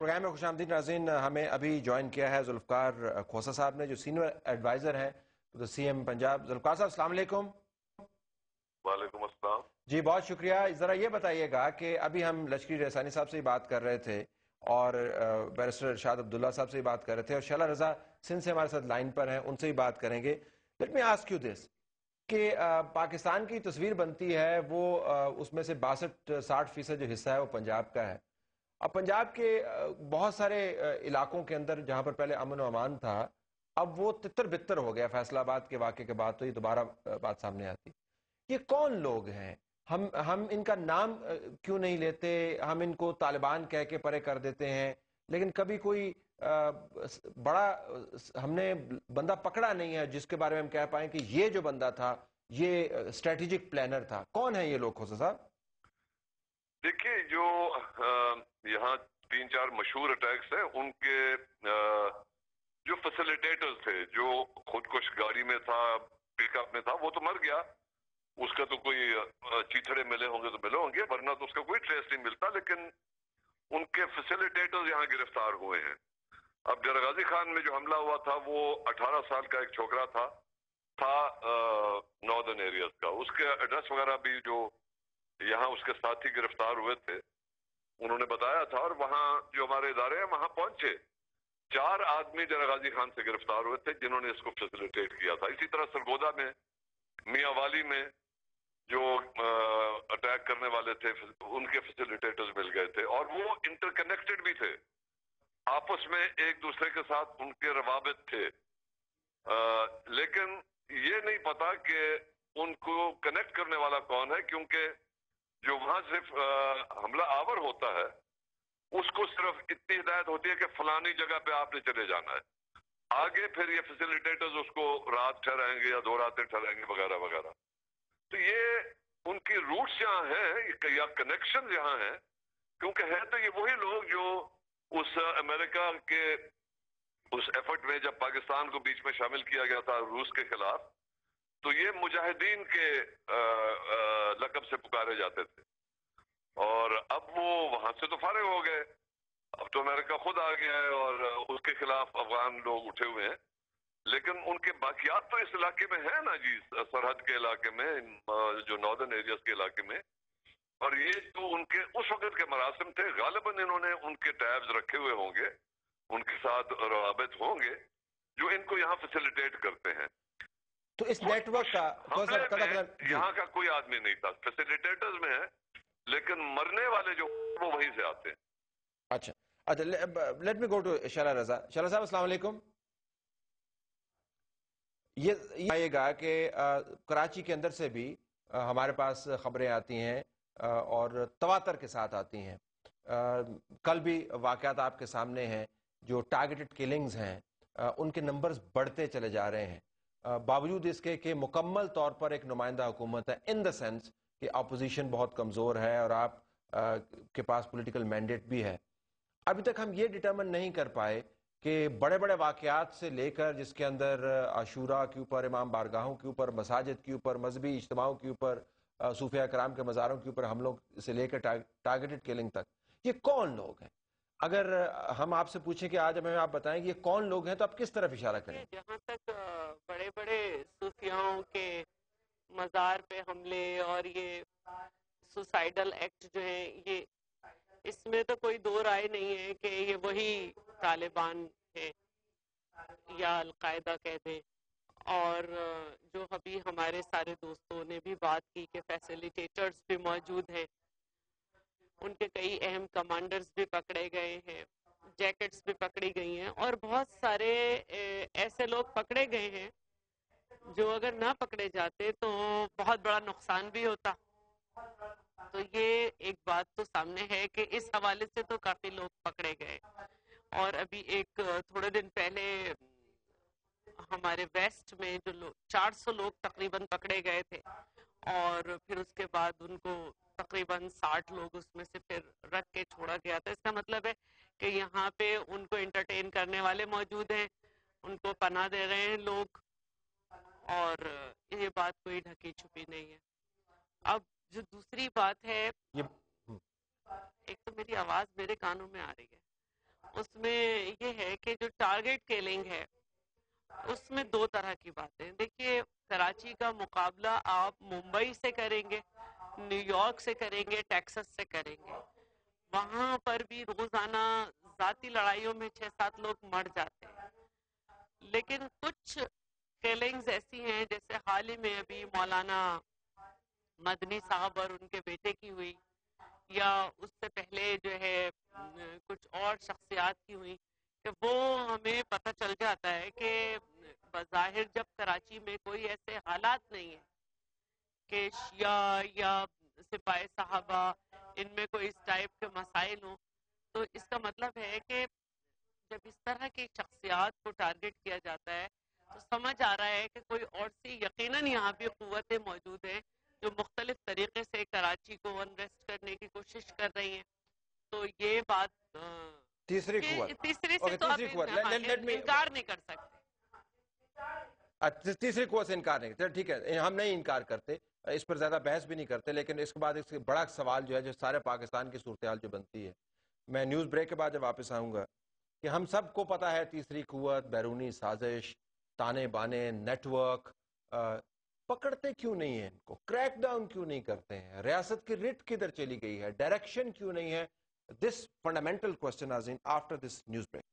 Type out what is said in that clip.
Programme में खुशामदीद नाज़रीन। हमें अभी ज्वाइन किया है जुल्फ़कार खोसा साहब ने, जो सीनियर एडवाइज़र हैं तो सीएम पंजाब। जुल्फ़कार साहब अस्सलाम वालेकुम। वालेकुम अस्सलाम। जी बहुत शुक्रिया। ज़रा ये बताइएगा कि अभी हम लश्करी रेसानी साहब से ही बात कर रहे थे और बैरिस्टर इरशाद अब्दुल्ला साहब से ही बात कर रहे थे और शला रज़ा सिंध से हमारे साथ लाइन पर हैं, उनसे ही बात करेंगे। Let me ask you this कि पाकिस्तान की तस्वीर बनती है वो उसमें से 62-60% जो हिस्सा है वो पंजाब का है। अब पंजाब के बहुत सारे इलाकों के अंदर जहां पर पहले अमन और अमान था, अब वो तितर बितर हो गया। फैसलाबाद के वाक़े के बाद तो ये दोबारा बात सामने आती। ये कौन लोग हैं? हम इनका नाम क्यों नहीं लेते? हम इनको तालिबान कह के परे कर देते हैं, लेकिन कभी कोई बड़ा हमने बंदा पकड़ा नहीं है जिसके बारे में हम कह पाए कि ये जो बंदा था ये स्ट्रेटेजिक प्लानर था। कौन है ये लोग खोसा साहब? देखिए, जो यहाँ 3-4 मशहूर अटैक्स हैं, उनके जो फैसिलिटेटर्स थे, जो खुदकुश गाड़ी में था, पिकअप में था, वो तो मर गया। उसका तो कोई चीथड़े मिले होंगे तो मिले होंगे, वरना तो उसका कोई ट्रेस नहीं मिलता। लेकिन उनके फैसिलिटेटर्स यहाँ गिरफ्तार हुए हैं। अब डरगाजी खान में जो हमला हुआ था, वो 18 साल का एक छोकरा था नॉर्दर्न एरियाज का। उसके एड्रेस वगैरह भी जो यहाँ उसके साथी गिरफ्तार हुए थे उन्होंने बताया था, और वहाँ जो हमारे इदारे हैं वहाँ पहुंचे। 4 आदमी डरगाजी खान से गिरफ्तार हुए थे जिन्होंने इसको फैसिलिटेट किया था। इसी तरह सरगोदा में, मियांवाली में जो अटैक करने वाले थे, उनके फैसिलिटेटर्स मिल गए थे, और वो इंटरकनेक्टेड भी थे आपस में, एक दूसरे के साथ उनके रवाबित थे। लेकिन ये नहीं पता कि उनको कनेक्ट करने वाला कौन है, क्योंकि जो वहां सिर्फ हमला आवर होता है, उसको सिर्फ इतनी हिदायत होती है कि फलानी जगह पे आपने चले जाना है। आगे फिर ये फैसिलिटेटर्स उसको रात ठहराएंगे या 2 रातें ठहराएंगे वगैरह वगैरह। तो ये उनकी रूट्स यहाँ है या कनेक्शन यहाँ है, क्योंकि है तो ये वही लोग जो उस अमेरिका के उस एफर्ट में, जब पाकिस्तान को बीच में शामिल किया गया था रूस के खिलाफ, तो ये मुजाहिदीन के लक़ब से पुकारे जाते थे। और अब वो वहां से तो फारिग हो गए, अब तो अमेरिका खुद आ गया है और उसके खिलाफ अफगान लोग उठे हुए हैं। लेकिन उनके बाकियात तो इस इलाके में है ना जी, सरहद के इलाके में, जो नॉर्दर्न एरियाज के इलाके में। और ये जो उनके उस वक्त के मरासिम थे, गालिबन इन्होंने उनके टैब्स रखे हुए होंगे, उनके साथ रवाबित होंगे जो इनको यहाँ फैसिलिटेट करते हैं। तो इस नेटवर्क का यहाँ का कोई आदमी नहीं था, फैसिलिटेटर्स में है, लेकिन मरने वाले जो वो वहीं से आते हैं। अच्छा अच्छा, लेट मी गो टू शला रजा। शला साहब अस्सलाम वालेकुम। ये आएगा कि कराची के अंदर से भी हमारे पास खबरें आती हैं और तवातर के साथ आती हैं। कल भी वाक़यात आपके सामने हैं, जो टारगेटेड किलिंग्स हैं उनके नंबर्स बढ़ते चले जा रहे हैं, बावजूद इसके कि मुकम्मल तौर पर एक नुमाइंदा हुकूमत है, इन द सेंस कि अपोजिशन बहुत कमज़ोर है और आप के पास पॉलिटिकल मैंडेट भी है। अभी तक हम ये डिटरमिन नहीं कर पाए कि बड़े बड़े वाक़यात से लेकर, जिसके अंदर आशूरा के ऊपर, इमाम बारगाहों के ऊपर, मसाजिद के ऊपर, मजहबी इज्तिमाओं के ऊपर, सूफिया कराम के मज़ारों के ऊपर हमलों से लेकर टारगेटेड किलिंग तक, ये कौन लोग हैं? अगर हम आपसे पूछें कि आज हमें आप बताएं कि ये कौन लोग हैं, तो आप किस तरफ इशारा करें? जहाँ तक बड़े बड़े सूफियाओं के मज़ार पे हमले और ये सुसाइडल एक्ट जो है, ये इसमें तो कोई दो राय नहीं है कि ये वही तालिबान है या अलकायदा कह दें। और जो अभी हमारे सारे दोस्तों ने भी बात की कि फैसिलिटेटर्स भी मौजूद हैं, उनके कई अहम कमांडर्स भी पकड़े गए हैं, जैकेट्स भी पकड़ी गई हैं, और बहुत सारे ऐसे लोग पकड़े गए हैं जो अगर ना पकड़े जाते तो बहुत बड़ा नुकसान भी होता। तो ये एक बात तो सामने है कि इस हवाले से तो काफी लोग पकड़े गए। और अभी एक थोड़े दिन पहले हमारे वेस्ट में जो लोग 400 लोग तकरीबन पकड़े गए थे, और फिर उसके बाद उनको तकरीबन 60 लोग उसमें से फिर रख के छोड़ा गया था। इसका मतलब है कि यहाँ पे उनको एंटरटेन करने वाले मौजूद हैं, उनको पनाह दे रहे हैं लोग, और ये बात कोई ढकी छुपी नहीं है। अब जो दूसरी बात है, एक तो मेरी आवाज मेरे कानों में आ रही है, اس میں یہ ہے کہ جو ٹارگٹ کیلنگ ہے اس میں دو طرح کی باتیں. دیکھیے کراچی کا مقابلہ آپ ممبئی سے کریں گے, نیو یارک سے کریں گے, ٹیکسس سے کریں گے, وہاں پر بھی روزانہ ذاتی لڑائیوں میں 6-7 لوگ مر جاتے ہیں. لیکن کچھ کیلنگز ایسی ہیں جیسے حال ہی میں ابھی مولانا مدنی صاحب اور ان کے بیٹے کی ہوئی, یا اس سے پہلے جو ہے کچھ اور شخصیات کی ہوئی, کہ وہ ہمیں پتہ چل جاتا ہے کہ بظاہر جب کراچی میں کوئی ایسے حالات نہیں ہیں کہ شیعہ یا سپاہی صحابہ ان میں کوئی اس ٹائپ کے مسائل ہوں, تو اس کا مطلب ہے کہ جب اس طرح کی شخصیات کو ٹارگٹ کیا جاتا ہے تو سمجھ آ رہا ہے کہ کوئی اور سی یقیناً یہاں بھی قوتیں موجود ہیں جو مختلف طریقے سے کراچی کو انریسٹ کرنے کی کوشش کر رہی ہیں. تو یہ بات تیسری قوت, تیسری سے اوکے تو آپ تیسری قوت, انکار نہیں کر سکتے. تیسری قوت سے انکار نہیں کرتے, ٹھیک ہے ہم نہیں انکار کرتے, اس پر زیادہ بحث بھی نہیں کرتے, لیکن اس کے بعد اس بڑا سوال جو ہے جو سارے پاکستان کی صورتحال جو بنتی ہے, میں نیوز بریک کے بعد جب واپس آؤں گا, کہ ہم سب کو پتا ہے تیسری قوت, بیرونی سازش, تانے بانے, نیٹ ورک, پکڑتے کیوں نہیں ہیں ان کو, کریک ڈاؤن کیوں نہیں کرتے ہیں, ریاست کی رٹ کدھر چلی گئی ہے, ڈائریکشن کیوں نہیں ہے. دس فنڈامنٹل کوسچن ناظرین آفٹر دس نیوز بریک.